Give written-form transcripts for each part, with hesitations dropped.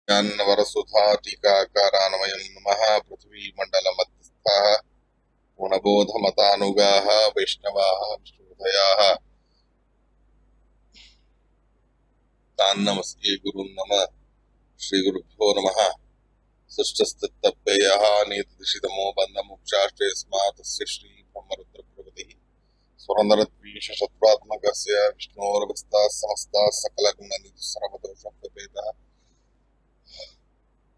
ज्ञानवरसुधा टीकाकारान्वयं नमः। पृथ्वीमण्डलमध्यस्थाः गुणबोधमतानुगाः वैष्णवाः विष्णुहृदयाः तान् नमस्ये गुरुन् नमः। श्रीगुरुभ्यो नमः। सृष्टस्थित्यव्ययः नियतदिशितमो बन्धमोक्षाश्च यस्मात् तस्य श्रीब्रह्मरुद्रप्रभृतिः स्वरनरद्वीषशत्रुत्मकस्य विष्णोर्व्यस्ताः समस्ताः सकलगुणनिधिः सर्वदोषव्यपेतः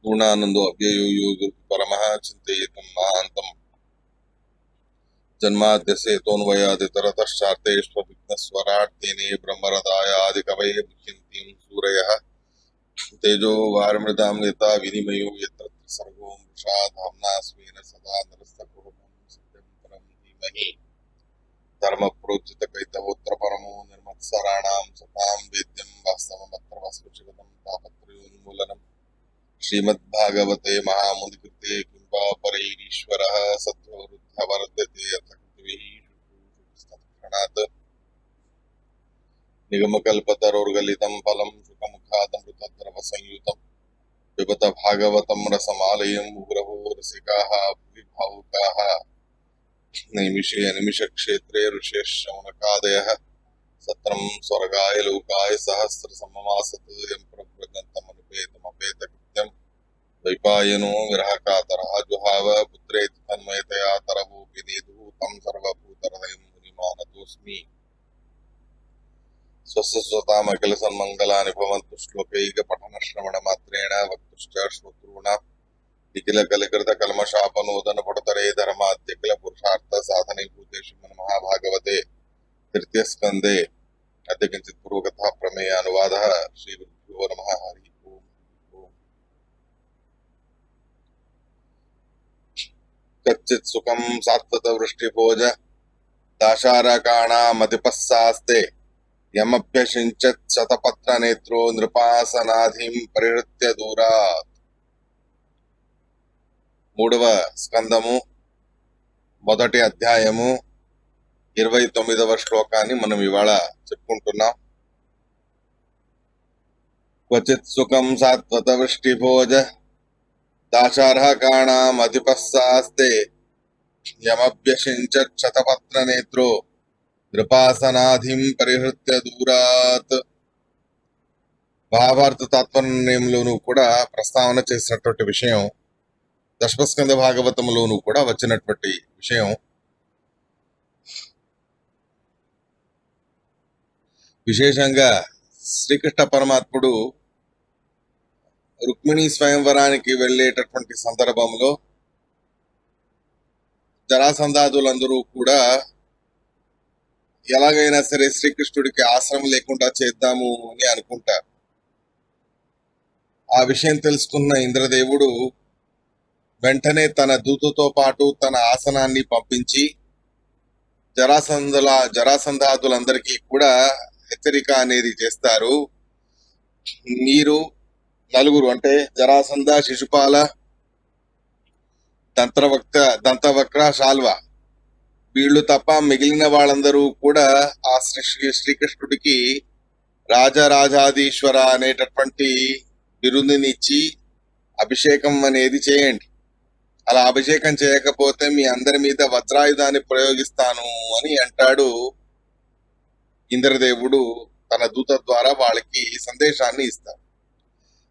पूर्णानंदो अव्ययो यो गुरुः परमः चिन्तयेतं महान्तम् जन्माद्यस्य यतोऽन्वयादितरतश्चार्थेष्वभिघ्नस्वराट् तेने ब्रह्मरदाय आदिकवये मुह्यन्तीं सूरयः तेजो वारिमृतां यथा विनिमयो यत्र सर्गो मृषा धाम्ना स्वेन सदा नरस्तकुहकं सत्यं परं धीमहि धर्मप्रोज्झितकैतवोऽत्र परमो निर्मत्सराणां सतां वेद्यं वास्तवमत्र वस्तुचिरतं तापत्रयोन्मूलनम् श्रीमद्भागवते महामुनिकृते किंवा परैरीश्वरः सत्त्ववृद्धवर्धते अथ कृतिभिः शुश्रूषुस्तत्क्षणात् निगमकल्पतरोर्गलितं फलं सुखमुखादमृतद्रवसंयुतं पिबत भागवतं रसमालयं मुहुरहो रसिकाः भुवि भावुकाः नैमिषे अनिमिषक्षेत्रे ऋषेश्रवणकादयः सत्रं स्वर्गाय लोकाय सहस्रसममासत् यं प्रव्रजन्तमनुपेतमपेतकृत्यम् द्वैपायनो विरहकातरः जुहाव पुत्रेति तन्मयतया तरवोऽपि नेदुः तं सर्वभूतहृदयं मुनिमानतोऽस्मि। स्वस्य स्वतामखिलसन्मङ्गलानि भवन्तु श्लोकैकपठनश्रवणमात्रेण वक्तुश्च श्रोतॄणां निखिलकलिकृतकल्मषापनोदनपटुतरे धर्माद्यखिलपुरुषार्थसाधनैभूते श्रीमन्महाभागवते तृतीयस्कन्धे अद्य किञ्चित् पूर्वकथा प्रमेयानुवादः। श्रीगुरुभ्यो नमः। हरि ओम्। कच्चित् सुखं सात्वतवृष्टिभोज दाशारकाणामधिपस्सास्ते यमभ्यषिञ्चत् शतपत्रनेत्रो नृपासनाधिं परिहृत्य दूरात्। మూడవ స్కందము మొదటి అధ్యాయము 29వ శ్లోకాన్ని మనం ఇవాళ చెప్పుకుంటున్నాం. క్వచిత్ సుఖం సాత్వత వృష్టిభోజ దాశార్హకాణామధిపస్సాస్తే యమభ్యషించత్ శతపత్రనేత్రో నృపాసనాధిం పరిహృత్య దూరాత్. మహాభారత తాత్పర్యంలోనూ కూడా ప్రస్తావన చేసినటువంటి విషయం, దశమస్కంద భాగవతంలోనూ కూడా వచ్చినటువంటి విషయం. విశేషంగా శ్రీకృష్ణ పరమాత్ముడు రుక్మిణీ స్వయంవరానికి వెళ్ళేటటువంటి సందర్భంలో జరాసంధాదులందరూ కూడా ఎలాగైనా సరే శ్రీకృష్ణుడికి ఆశ్రమం లేకుండా చేద్దాము అని అనుకుంటారు. ఆ విషయం తెలుసుకున్న ఇంద్రదేవుడు వెంటనే తన దూతతో పాటు తన ఆసనాన్ని పంపించి జరాసంధాదులందరికీ కూడా హెచ్చరిక అనేది చేస్తారు. మీరు నలుగురు, అంటే జరాసంధ, శిశుపాల, దంతవక్ర, శాల్వ, వీళ్ళు తప్ప మిగిలిన వాళ్ళందరూ కూడా ఆ శ్రీకృష్ణుడికి రాజరాజాధీశ్వర అనేటటువంటి బిరుదునిచ్చి అభిషేకం అనేది చేయండి. అలా అభిషేకం చేయకపోతే మీ అందరి మీద వజ్రాయుధాన్ని ప్రయోగిస్తాను అని అంటాడు ఇంద్రదేవుడు. తన దూత ద్వారా వాళ్ళకి సందేశాన్ని ఇస్తారు.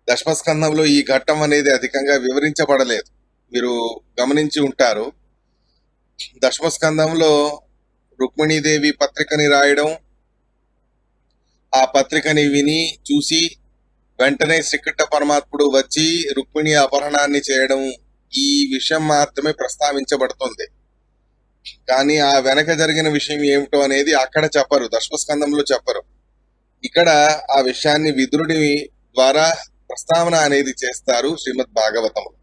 దశమస్కందంలో ఈ ఘట్టం అనేది అధికంగా వివరించబడలేదు, మీరు గమనించి ఉంటారు. దశమస్కందంలో రుక్మిణీదేవి పత్రికని రాయడం, ఆ పత్రికని విని చూసి వెంటనే శ్రీకృష్ణ పరమాత్ముడు వచ్చి రుక్మిణి అపహరణాన్ని చేయడం, ఈ విషయం మాత్రమే ప్రస్తావించబడుతుంది. కానీ ఆ వెనక జరిగిన విషయం ఏమిటో అనేది అక్కడ చెప్పరు, దశమస్కందంలో చెప్పరు. ఇక్కడ ఆ విషయాన్ని విదురుడి ద్వారా ప్రస్తావన అనేది చేస్తారు శ్రీమద్ భాగవతంలో.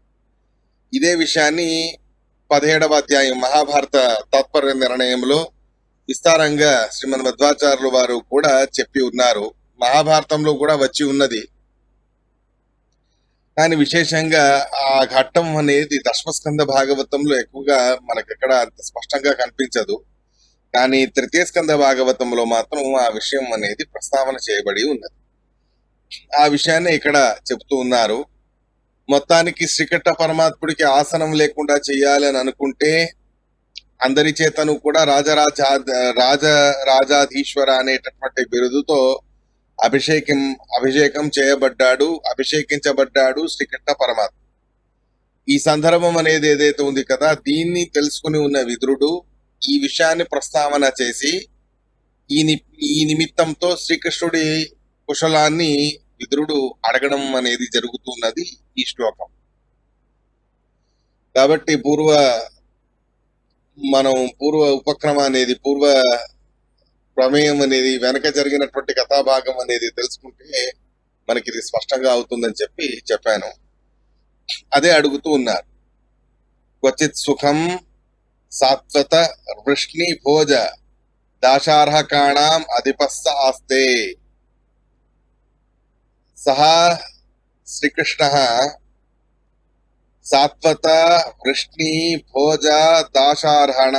ఇదే విషయాన్ని 17వ అధ్యాయం మహాభారత తాత్పర్య నిర్ణయంలో విస్తారంగా శ్రీమద్ మధ్వాచార్యులు వారు కూడా చెప్పి ఉన్నారు. మహాభారతంలో కూడా వచ్చి ఉన్నది. కానీ విశేషంగా ఆ ఘట్టం అనేది దశమస్కంద భాగవతంలో ఎక్కువగా మనకెక్కడ అంత స్పష్టంగా కనిపించదు. కానీ తృతీయ స్కంద భాగవతంలో మాత్రం ఆ విషయం అనేది ప్రస్తావన చేయబడి ఉన్నది. ఆ విషయాన్ని ఇక్కడ చెబుతూ ఉన్నారు. మొత్తానికి శ్రీకృష్ణ పరమాత్ముడికి ఆసనం లేకుండా చేయాలి అని అనుకుంటే అందరి చేతను కూడా రాజ రాజాధీశ్వర అనేటటువంటి బిరుదుతో అభిషేకం అభిషేకించబడ్డాడు శ్రీకృష్ణ పరమాత్మ. ఈ సందర్భం అనేది ఏదైతే ఉంది కదా, దీన్ని తెలుసుకుని ఉన్న విదురుడు ఈ విషయాన్ని ప్రస్తావన చేసి ఈ నిమిత్తంతో శ్రీకృష్ణుడి కుశలాన్ని విదురుడు అడగడం అనేది జరుగుతున్నది ఈ శ్లోకం. కాబట్టి పూర్వ ఉపక్రమ అనేది పూర్వ ప్రమేయం అనేది వెనక జరిగినటువంటి కథాభాగం అనేది తెలుసుకుంటే మనకి ఇది స్పష్టంగా అవుతుందని చెప్పాను. అదే అడుగుతూ ఉన్నారు. క్వచిత్ సుఖం సాత్వత వృష్ణి భోజ దాశార్హకాణాం అధిపస్స ఆస్తే. సహా శ్రీకృష్ణ సాత్వత వృష్ణి భోజ దాశార్హాణ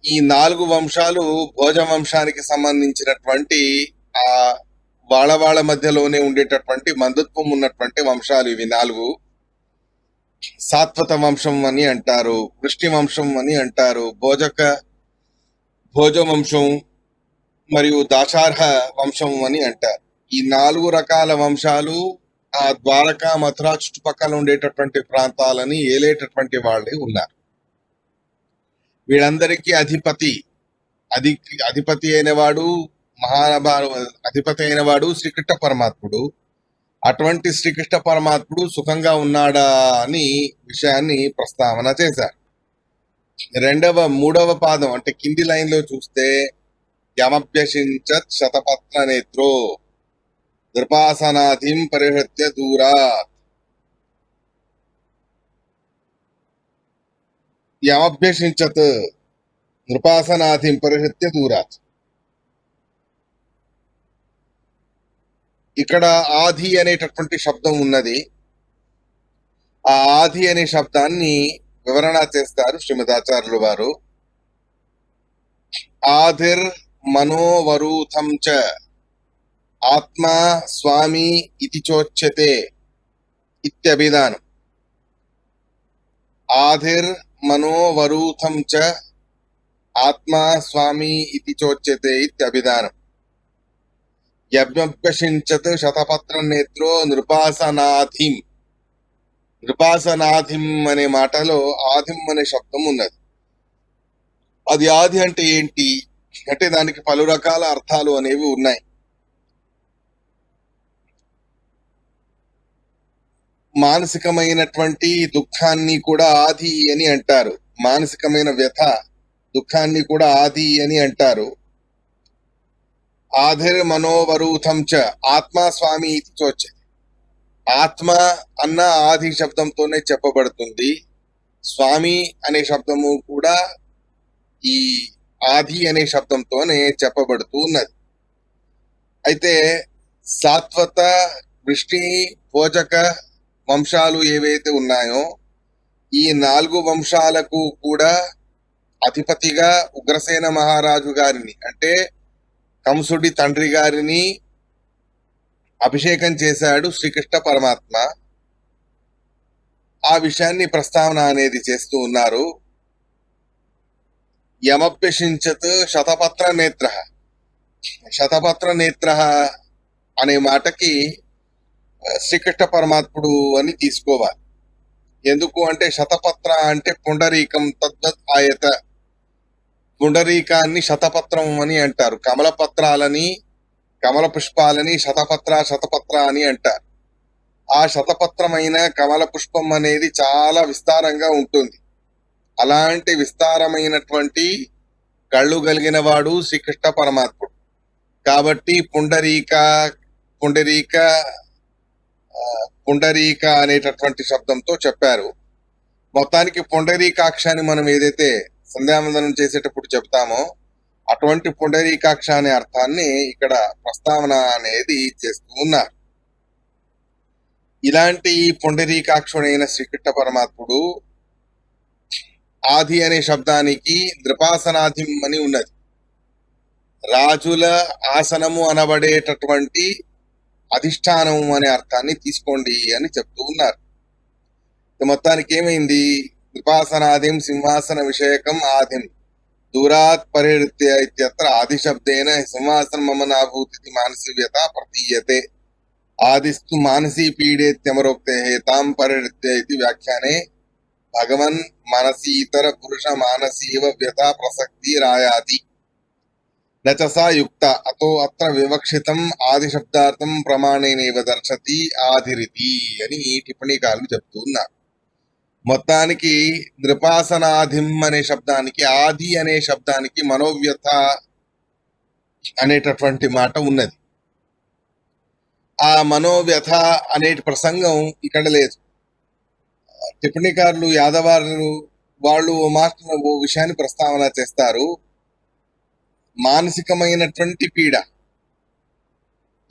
ఈ 4 వంశాలు భోజ వంశానికి సంబంధించినటువంటి ఆ వాళ్ళ మధ్యలోనే ఉండేటటువంటి బంధుత్వం ఉన్నటువంటి వంశాలు ఇవి 4. సాత్వత వంశం అని అంటారు, వృష్ణి వంశం అని అంటారు, భోజ వంశం మరియు దాశార్హ వంశం అని అంటారు. ఈ 4 రకాల వంశాలు ఆ ద్వారకా మథుర చుట్టుపక్కల ఉండేటటువంటి ప్రాంతాలని ఏలేటటువంటి వాళ్ళే ఉన్నారు. వీళ్ళందరికీ అధిపతి అయినవాడు అధిపతి అయినవాడు శ్రీకృష్ణ పరమాత్ముడు. అటువంటి శ్రీకృష్ణ పరమాత్ముడు సుఖంగా ఉన్నాడా అని విషయాన్ని ప్రస్తావన చేశారు. మూడవ పాదం అంటే కింది లైన్ లో చూస్తే యమభ్యసించత్ శతపత్ర నేత్రో నృపాసనాధిం పరిహృత్య దూరాత్. యమభ్యసించత్ నృపాసనాధిం పరిహృత్య దూరాత్. ఇక్కడ ఆది అనేటటువంటి శబ్దం ఉన్నది. ఆ ఆది అనే శబ్దాన్ని వివరణ చేస్తారు శ్రీమదాచార్యులు వారు. ఆదిర్ మనోవరూథం చ ఆత్మా స్వామి ఇతి చోచ్యతే ఇత్యభిధానం. ఆదిర్ మనోవరూథం చ ఆత్మా స్వామి ఇతి చోచ్యతే ఇత్యభిధానం. యజ్ఞభ్యసించత్ శతపత్ర నేత్రో నృపాసనాధిం. నృపాసనాధిం అనే మాటలో ఆదిం అనే శబ్దం ఉన్నది. అది ఆది అంటే ఏంటి అంటే దానికి పలు రకాల అర్థాలు అనేవి ఉన్నాయి. మానసికమైనటువంటి దుఃఖాన్ని కూడా ఆది అని అంటారు. మానసికమైన వ్యథ దుఃఖాన్ని కూడా ఆది అని అంటారు. ఆధిర్ మనోవరూథం చ ఆత్మా స్వామి ఇది చోచ్యతే. ఆత్మ అన్న ఆది శబ్దంతోనే చెప్పబడుతుంది. స్వామి అనే శబ్దము కూడా ఈ ఆది అనే శబ్దంతోనే చెప్పబడుతూ ఉన్నది. అయితే సాత్వత వృష్టి భోజక వంశాలు ఏవైతే ఉన్నాయో ఈ 4 వంశాలకు కూడా అధిపతిగా ఉగ్రసేన మహారాజు గారిని అంటే కంసుడి తండ్రి గారిని అభిషేకం చేశాడు శ్రీకృష్ణ పరమాత్మ. ఆ విషయాన్ని ప్రస్తావన అనేది చేస్తూ ఉన్నారు. యమభ్యసించత్ శతపత్ర నేత్ర. శతపత్ర నేత్ర అనే మాటకి శ్రీకృష్ణ పరమాత్ముడు అని తీసుకోవాలి. ఎందుకు అంటే శతపత్ర అంటే పుండరీకం తద్వత్ ఆయత. పుండరీకాన్ని శతపత్రం అని అంటారు. కమల పుష్పాలని శతపత్ర అని అంటారు. ఆ శతపత్రమైన కమల పుష్పం అనేది చాలా విస్తారంగా ఉంటుంది. అలాంటి విస్తారమైనటువంటి కళ్ళు కలిగిన వాడు శ్రీకృష్ణ పరమాత్ముడు. కాబట్టి పుండరీక అనేటటువంటి శబ్దంతో చెప్పారు. మొత్తానికి పుండరీకాక్షాన్ని మనం ఏదైతే సంధ్యావందనం చేసేటప్పుడు చెప్తామో అటువంటి పుండరీకాక్ష అనే అర్థాన్ని ఇక్కడ ప్రస్తావన అనేది చేస్తూ ఉన్నారు. ఇలాంటి పుండరీకాక్షుడైన శ్రీకృష్ణ పరమాత్ముడు ఆది అనే శబ్దానికి నృపాసనాధిం అని ఉన్నది. రాజుల ఆసనము అనబడేటటువంటి అధిష్టానము అనే అర్థాన్ని తీసుకోండి అని చెప్తూ ఉన్నారు. మొత్తానికి ఏమైంది? కృపాసనాదిం సింహాసన విషయకం ఆదిం దూరాత్ పరిహృత్య ఇత్యత్ర ఆదిశబ్దేన సింహాసనం మమ నాభూతి మానసి వ్యత ప్రతీయతే. ఆదిస్తు మానసీ పీడేత్యమరోక్తే తాం పరిహృత్య ఇది వ్యాఖ్యానే భగవన్ మనసీతర పురుష మానసీవ వ్యత ప్రసక్తి రాయాతి నచసా యుక్త అతో అత్ర వివక్షితం ఆదిశబ్దార్థం ప్రమాణేనేవ దర్శతి ఆదిరితి అని టిప్పణీకారులు చెప్తూ ఉన్నారు. మొత్తానికి నృపాసనాధిం అనే శబ్దానికి, ఆది అనే శబ్దానికి మనోవ్యథ అనేటటువంటి మాట ఉన్నది. ఆ మనోవ్యథ అనే ప్రసంగం ఇక్కడ లేదు. టిప్పణీకారులు యాదవారు వాళ్ళు ఓ విషయాన్ని ప్రస్తావన చేస్తారు. మానసికమైనటువంటి పీడ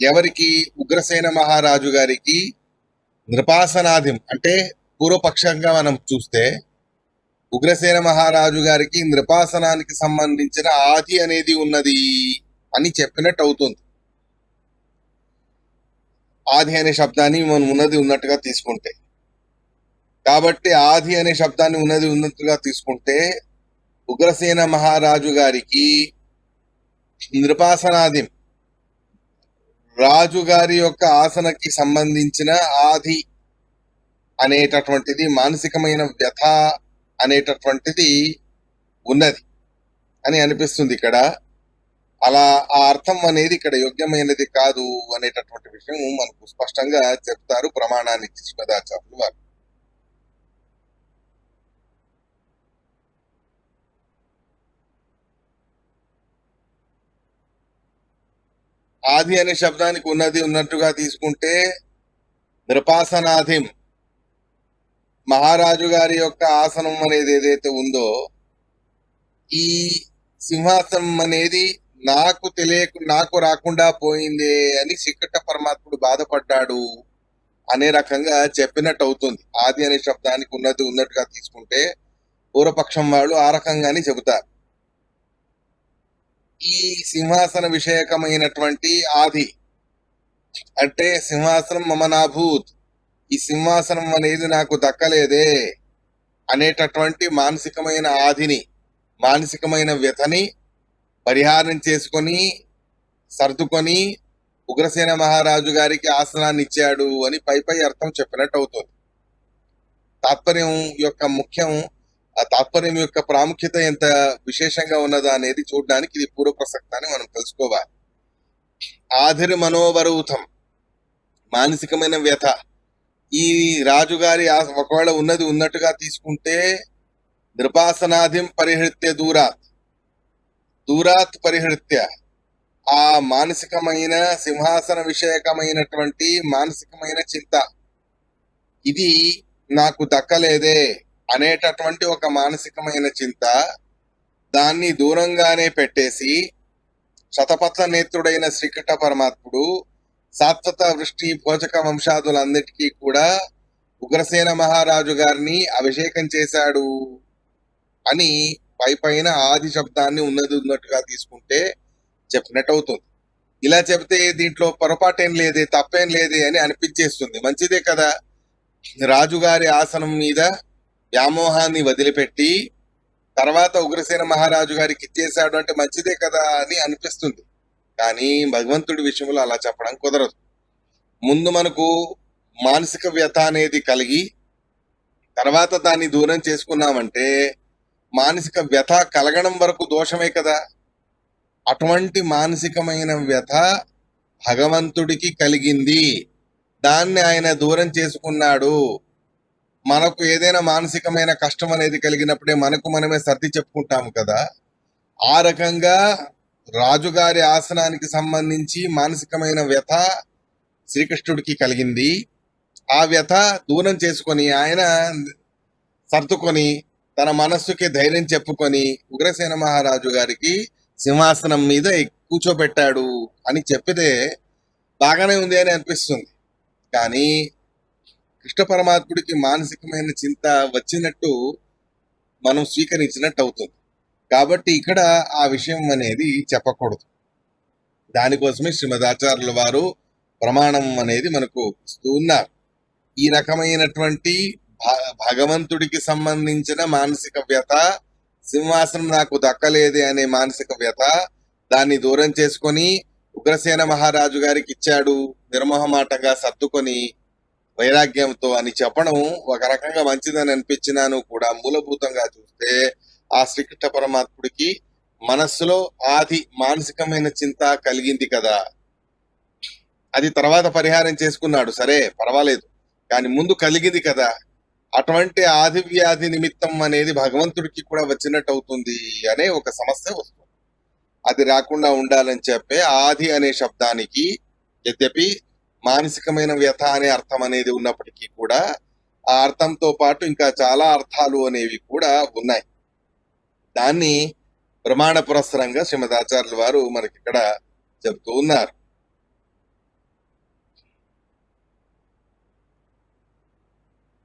ఎవరికి? ఉగ్రసేన మహారాజు గారికి నృపాసనాధిం అంటే పూర్వపక్షంగా మనం చూస్తే ఉగ్రసేన మహారాజు గారికి నృపాసనానికి సంబంధించిన ఆది అనేది ఉన్నది అని చెప్పినట్టు అవుతుంది. ఆది అనే శబ్దాన్ని మనం ఉన్నది ఉన్నట్టుగా తీసుకుంటే, కాబట్టి ఆది అనే శబ్దాన్ని ఉన్నది ఉన్నట్టుగా తీసుకుంటే ఉగ్రసేన మహారాజు గారికి నృపాసనాదిం రాజుగారి యొక్క ఆసనకి సంబంధించిన ఆది అనేటటువంటిది, మానసికమైన వ్యథ అనేటటువంటిది ఉన్నది అని అనిపిస్తుంది ఇక్కడ. అలా ఆ అర్థం అనేది ఇక్కడ యోగ్యమైనది కాదు అనేటటువంటి విషయం మనకు స్పష్టంగా చెప్తారు ప్రమాణాన్ని శ్రీమదాచార్యులు వారు. ఆది అనే శబ్దానికి ఉన్నది ఉన్నట్టుగా తీసుకుంటే నృపాసనాధిం మహారాజు గారి యొక్క ఆసనం అనేది ఏదైతే ఉందో, ఈ సింహాసనం అనేది నాకు రాకుండా పోయిందే అని శ్రీకృష్ణ పరమాత్ముడు బాధపడ్డాడు అనే రకంగా చెప్పినట్టు అవుతుంది. ఆది అనే శబ్దానికి ఉన్నది ఉన్నట్టుగా తీసుకుంటే పూర్వపక్షం వాళ్ళు ఆ రకంగానే చెబుతారు. ఈ సింహాసన విషయకమైనటువంటి ఆది అంటే సింహాసనం మమ నాభూత్, ఈ సింహాసనం అనేది నాకు దక్కలేదే అనేటటువంటి మానసికమైన ఆదిని, మానసికమైన వ్యథని పరిహారం చేసుకొని సర్దుకొని ఉగ్రసేన మహారాజు గారికి ఆసనాన్ని ఇచ్చాడు అని పై అర్థం చెప్పినట్టు అవుతుంది. తాత్పర్యం యొక్క ముఖ్యం, ఆ తాత్పర్యం యొక్క ప్రాముఖ్యత ఎంత విశేషంగా ఉన్నదా అనేది చూడడానికి ఇది పూర్వ ప్రసక్తాన్ని మనం తెలుసుకోవాలి. ఆధిర్ మనోవరూథం మానసికమైన వ్యథ. ఈ రాజుగారి ఒకవేళ ఉన్నది ఉన్నట్టుగా తీసుకుంటే నృపాసనాధిం పరిహృత్య దూరాత్ పరిహృత్య, ఆ మానసికమైన సింహాసన విషయకమైనటువంటి మానసికమైన చింత, ఇది నాకు దక్కలేదే అనేటటువంటి ఒక మానసికమైన చింత, దాన్ని దూరంగానే పెట్టేసి శతపథ నేత్రుడైన శ్రీకృష్ణ పరమాత్ముడు సాత్వత వృష్టి భోజక వంశాదులందరికీ కూడా ఉగ్రసేన మహారాజు గారిని అభిషేకం చేశాడు అని పైన ఆది శబ్దాన్ని ఉన్నది ఉన్నట్టుగా తీసుకుంటే చెప్పినట్టు అవుతుంది. ఇలా చెబితే దీంట్లో పొరపాటేం లేదే, తప్పేం లేదే అని అనిపించేస్తుంది. మంచిదే కదా, రాజుగారి ఆసనం మీద వ్యామోహాన్ని వదిలిపెట్టి తర్వాత ఉగ్రసేన మహారాజు గారికి ఇచ్చేశాడు అంటే మంచిదే కదా అని అనిపిస్తుంది. కానీ భగవంతుడి విషయంలో అలా చెప్పడం కుదరదు. ముందు మనకు మానసిక వ్యథ అనేది కలిగి తర్వాత దాన్ని దూరం చేసుకున్నామంటే మానసిక వ్యథ కలగడం వరకు దోషమే కదా. అటువంటి మానసికమైన వ్యథ భగవంతుడికి కలిగింది, దాన్ని ఆయన దూరం చేసుకున్నాడు. మనకు ఏదైనా మానసికమైన కష్టం అనేది కలిగినప్పుడే మనకు మనమే సర్ది చెప్పుకుంటాము కదా. ఆ రకంగా రాజుగారి ఆసనానికి సంబంధించి మానసికమైన వ్యథ శ్రీకృష్ణుడికి కలిగింది. ఆ వ్యథ దూరం చేసుకొని ఆయన సర్దుకొని తన మనస్సుకి ధైర్యం చెప్పుకొని ఉగ్రసేన మహారాజు గారికి సింహాసనం మీద కూర్చోబెట్టాడు అని చెప్పితే బాగానే ఉంది అని అనిపిస్తుంది. కానీ కృష్ణ పరమాత్ముడికి మానసికమైన చింత వచ్చినట్టు మనం స్వీకరించినట్టు అవుతుంది. కాబట్టి ఇక్కడ ఆ విషయం అనేది చెప్పకూడదు. దానికోసమే శ్రీమదాచార్యుల వారు ప్రమాణం అనేది మనకు ఇస్తూ ఉన్నారు. ఈ రకమైనటువంటి భగవంతుడికి సంబంధించిన మానసిక వ్యత, సింహాసనం నాకు దక్కలేదే అనే మానసిక వ్యత, దాన్ని దూరం చేసుకొని ఉగ్రసేన మహారాజు గారికి ఇచ్చాడు నిర్మోహమాటంగా సర్దుకొని వైరాగ్యంతో అని చెప్పడం ఒక రకంగా మంచిదని అనిపించినాను కూడా, మూలభూతంగా చూస్తే ఆ శ్రీకృష్ణ పరమాత్ముడికి మనస్సులో ఆది మానసికమైన చింత కలిగింది కదా, అది తర్వాత పరిహారం చేసుకున్నాడు, సరే పర్వాలేదు, కానీ ముందు కలిగింది కదా. అటువంటి ఆది వ్యాధి నిమిత్తం అనేది భగవంతుడికి కూడా వచ్చినట్టు అవుతుంది అనే ఒక సమస్య వస్తుంది. అది రాకుండా ఉండాలని చెప్పే ఆది అనే శబ్దానికి యద్యపి మానసికమైన వ్యథ అనే అర్థం అనేది ఉన్నప్పటికీ కూడా ఆ అర్థంతో పాటు ఇంకా చాలా అర్థాలు అనేవి కూడా ఉన్నాయి. దాన్ని ప్రమాణ పురస్సరంగా శ్రీమదాచార్యుల వారు మనకి ఇక్కడ చెప్తూ ఉన్నారు.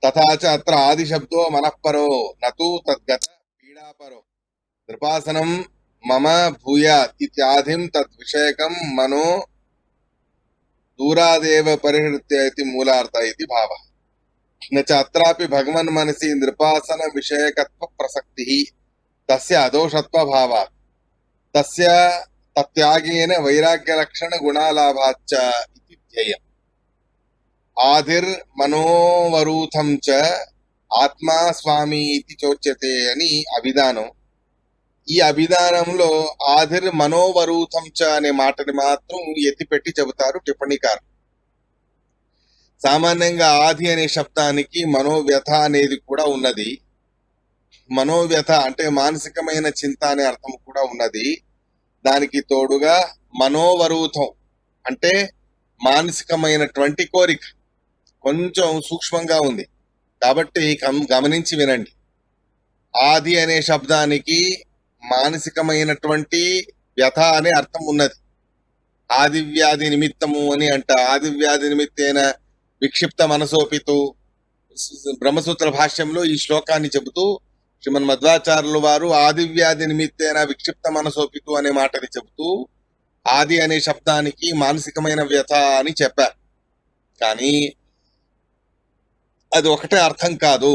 తథాచ అత్ర ఆది శబ్దో మనఃపరో నతు తద్గత పీడాపరో నృపాసనం మమ భూయాత్ ఇత్యాదిం తద్విషయకం మనో దూరాదేవ పరిహృత్య ఇతి మూలార్థ ఇది భావ. నచ అత్రాపి భగవన్ మనసి నృపాసన విషయకత్వ ప్రసక్తి తస్య అదోషత్వ భావాత్ తస్య తత్యాగేన వైరాగ్య లక్షణ గుణాలాభాచ్చ ఇది ధ్యేయం. ఆదిర్ మనోవరూథం చ ఆత్మా స్వామి ఇది చోచ్యతే అని అభిధానం. ఈ అభిధానంలో ఆదిర్ మనోవరూథం చ అనే మాటని మాత్రం ఎత్తిపెట్టి చెబుతారు టిప్పణికారు. సామాన్యంగా ఆది అనే శబ్దానికి మనోవ్యథ అనేది కూడా ఉన్నది. మనోవ్యథ అంటే మానసికమైన చింత అనే అర్థం కూడా ఉన్నది. దానికి తోడుగా మనోవరూథం అంటే మానసికమైనటువంటి కోరిక కొంచెం సూక్ష్మంగా ఉంది కాబట్టి గమనించి వినండి. ఆది అనే శబ్దానికి మానసికమైనటువంటి వ్యథ అనే అర్థం ఉన్నది. ఆది వ్యాధి నిమిత్తము అని అంట. ఆది వ్యాధి నిమిత్తేన విక్షిప్త మనసోపితు బ్రహ్మసూత్ర భాష్యంలో ఈ శ్లోకాన్ని చెబుతూ శ్రీమన్ మధ్వాచార్యులు వారు ఆది వ్యాధి నిమిత్తేన విక్షిప్త మనసోపితు అనే మాటని చెబుతూ ఆది అనే శబ్దానికి మానసికమైన వ్యథ అని చెప్పారు. కానీ అది ఒకటే అర్థం కాదు.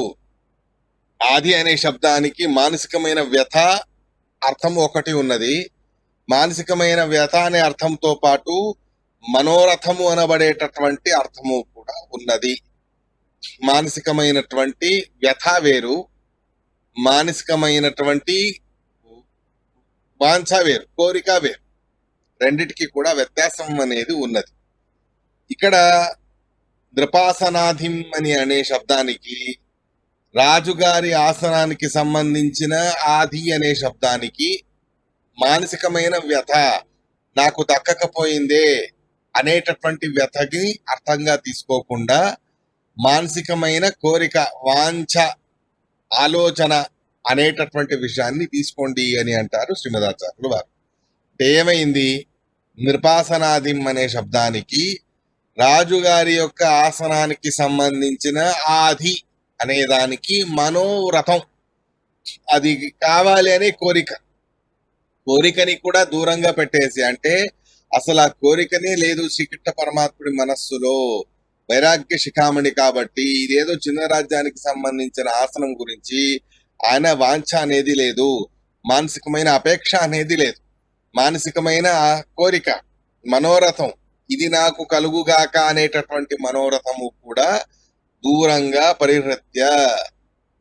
ఆది అనే శబ్దానికి మానసికమైన వ్యథ అర్థం ఒకటి ఉన్నది. మానసికమైన వ్యథ అనే అర్థంతో పాటు మనోరథము అనబడేటటువంటి అర్థము కూడా ఉన్నది. మానసికమైనటువంటి వ్యథ వేరు, మానసికమైనటువంటి వాంఛ వేరు, కోరిక వేరు. రెండిటికి కూడా వ్యత్యాసం అనేది ఉన్నది. ఇక్కడ నృపాసనాధిం అని అనే శబ్దానికి రాజుగారి ఆసనానికి సంబంధించిన ఆది అనే శబ్దానికి మానసికమైన వ్యథ, నాకు దక్కకపోయిందే అనేటటువంటి వ్యథకి అర్థంగా తీసుకోకుండా మానసికమైన కోరిక, వాంఛ, ఆలోచన అనేటటువంటి విషయాన్ని తీసుకోండి అని అంటారు శ్రీమదాచార్యులు వారు. ఏమైంది? నృపాసనాదిం అనే శబ్దానికి రాజుగారి యొక్క ఆసనానికి సంబంధించిన ఆది అనే దానికి మనోరథం, అది కావాలి అనే కోరిక, కోరికని కూడా దూరంగా పెట్టేసి, అంటే అసలు ఆ కోరికనే లేదు శ్రీకృష్ణ పరమాత్ముడి మనస్సులో. వైరాగ్య శిఖామణి కాబట్టి ఇదేదో చిన్న రాజ్యానికి సంబంధించిన ఆసనం గురించి ఆయన వాంఛ అనేది లేదు, మానసికమైన అపేక్ష అనేది లేదు. మానసికమైన కోరిక, మనోరథం, ఇది నాకు కలుగుగాక అనేటటువంటి మనోరథము కూడా దూరంగా పరిహృత్య,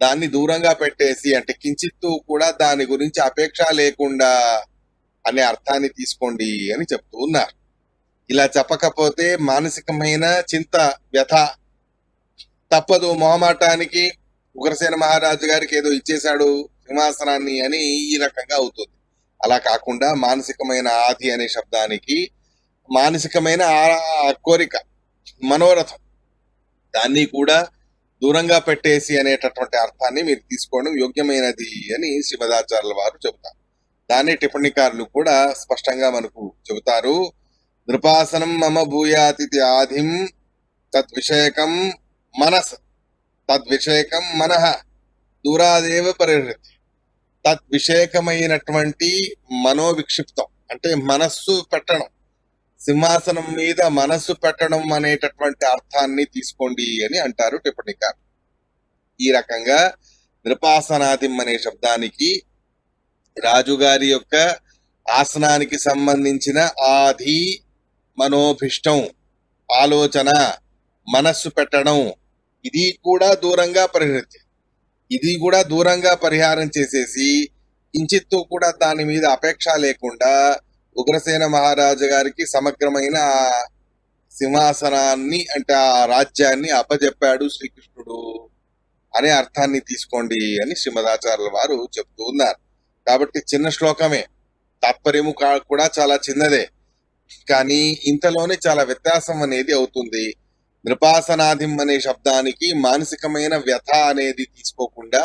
దాన్ని దూరంగా పెట్టేసి, అంటే కించిత్తు కూడా దాని గురించి అపేక్ష లేకుండా అనే అర్థాన్ని తీసుకోండి అని చెప్తూ ఉన్నారు. ఇలా చెప్పకపోతే మానసికమైన చింత, వ్యథ తప్పదు. మొహమాటానికి ఉగ్రసేన మహారాజు గారికి ఏదో ఇచ్చేశాడు సింహాసనాన్ని అని ఈ రకంగా అవుతుంది. అలా కాకుండా మానసికమైన ఆది అనే శబ్దానికి మానసికమైన కోరిక, మనోరథం, దాన్ని కూడా దూరంగా పెట్టేసి అనేటటువంటి అర్థాన్ని మీరు తీసుకోవడం యోగ్యమైనది అని శ్రీమదాచార్యుల వారు చెబుతారు. దాన్ని టిప్పణికారులు కూడా స్పష్టంగా మనకు చెబుతారు. నృపాసనం మమ భూయాతిథి ఆదిం తద్విషయకం మనస్, తద్విషయకం మనః దూరాదేవ పరిహృతి. తద్విషయకమైనటువంటి మనోవిక్షిప్తం అంటే మనస్సు పెట్టడం, సింహాసనం మీద మనస్సు పెట్టడం అనేటటువంటి అర్థాన్ని తీసుకోండి అని అంటారు టిప్పణికారు. ఈ రకంగా నృపాసనాదిం అనే శబ్దానికి రాజుగారి యొక్క ఆసనానికి సంబంధించిన ఆది, మనోభిష్టం, ఆలోచన, మనస్సు పెట్టడం, ఇది కూడా దూరంగా పరిహారం చేసేసి కించిత్తు కూడా దాని మీద అపేక్ష లేకుండా ఉగ్రసేన మహారాజు గారికి సమగ్రమైన ఆ సింహాసనాన్ని అంటే ఆ రాజ్యాన్ని అప్పజెప్పాడు శ్రీకృష్ణుడు అనే అర్థాన్ని తీసుకోండి అని శ్రీమదాచార్యుల వారు చెప్తూ ఉన్నారు. కాబట్టి చిన్న శ్లోకమే, తాత్పర్యము కూడా చాలా చిన్నదే, కానీ ఇంతలోనే చాలా వ్యత్యాసం అనేది అవుతుంది. నృపాసనాదిం అనే శబ్దానికి మానసికమైన వ్యథ అనేది తీసుకోకుండా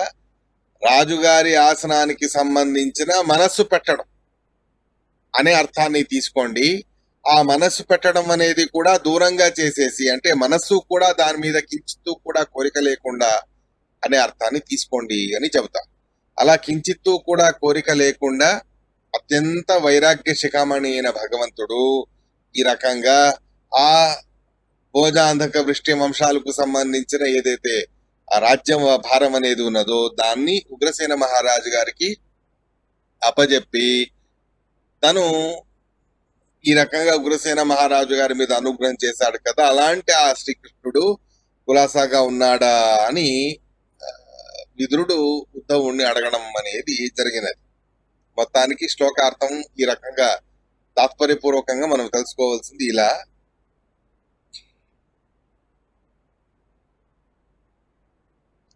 రాజుగారి ఆసనానికి సంబంధించిన మనస్సు పెట్టడం అనే అర్థాన్ని తీసుకోండి. ఆ మనస్సు పెట్టడం అనేది కూడా దూరంగా చేసేసి, అంటే మనస్సు కూడా దాని మీద కించిత్తు కూడా కోరిక లేకుండా అనే అర్థాన్ని తీసుకోండి అని చెబుతా. అలా కించిత్తు కూడా కోరిక లేకుండా అత్యంత వైరాగ్య శిఖామణి అయిన భగవంతుడు ఈ రకంగా ఆ భోజాంధక వృష్టి వంశాలకు సంబంధించిన ఏదైతే ఆ రాజ్యం భారం అనేది ఉన్నదో దాన్ని ఉగ్రసేన మహారాజు గారికి అప్పజెప్పి తను ఈ రకంగా ఉగ్రసేన మహారాజు గారి మీద అనుగ్రహం చేశాడు కదా, అలాంటి ఆ శ్రీకృష్ణుడు కులాసాగా ఉన్నాడా అని విదురుడు ఉద్ధవుణ్ణి అడగడం అనేది జరిగినది. మొత్తానికి శ్లోకార్థం ఈ రకంగా తాత్పర్యపూర్వకంగా మనం తెలుసుకోవాల్సింది ఇలా.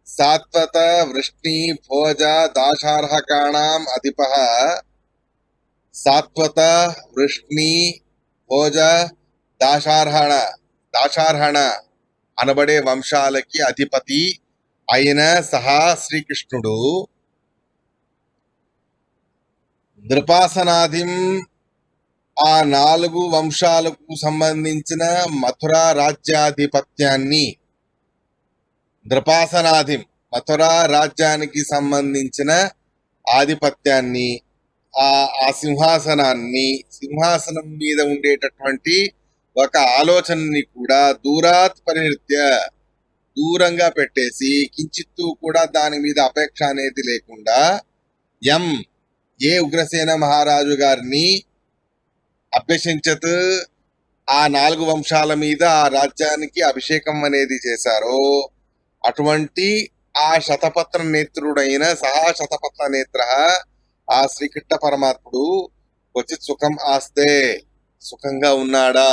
సాత్వత వృష్ణి భోజ దాశార్హకాణాం అధిపః సాత్వత వృష్ణి భోజ దాశార్హణ అనబడే వంశాలకి అధిపతి అయిన సహా శ్రీకృష్ణుడు నృపాసనాదిం ఆ 4 వంశాలకు సంబంధించిన మథురా రాజ్యాధిపత్యాన్ని, నృపాసనాదిం మథురా రాజ్యానికి సంబంధించిన ఆధిపత్యాన్ని, ఆ సింహాసనాన్ని, సింహాసనం మీద ఉండేటటువంటి ఒక ఆలోచనని కూడా దూరాత్ పరిహృత్య దూరంగా పెట్టేసి కించిత్తు కూడా దాని మీద అపేక్ష అనేది లేకుండా ఏ ఉగ్రసేన మహారాజు గారిని అభ్యసించత్ ఆ 4 వంశాల మీద ఆ రాజ్యానికి అభిషేకం అనేది చేశారో అటువంటి ఆ శతపత్ర నేత్రుడైన సహా శతపత్ర నేత్ర ఆ శ్రీకృష్ణ పరమాత్ముడు వచ్చి సుఖం ఆస్తే సుఖంగా ఉన్నాడా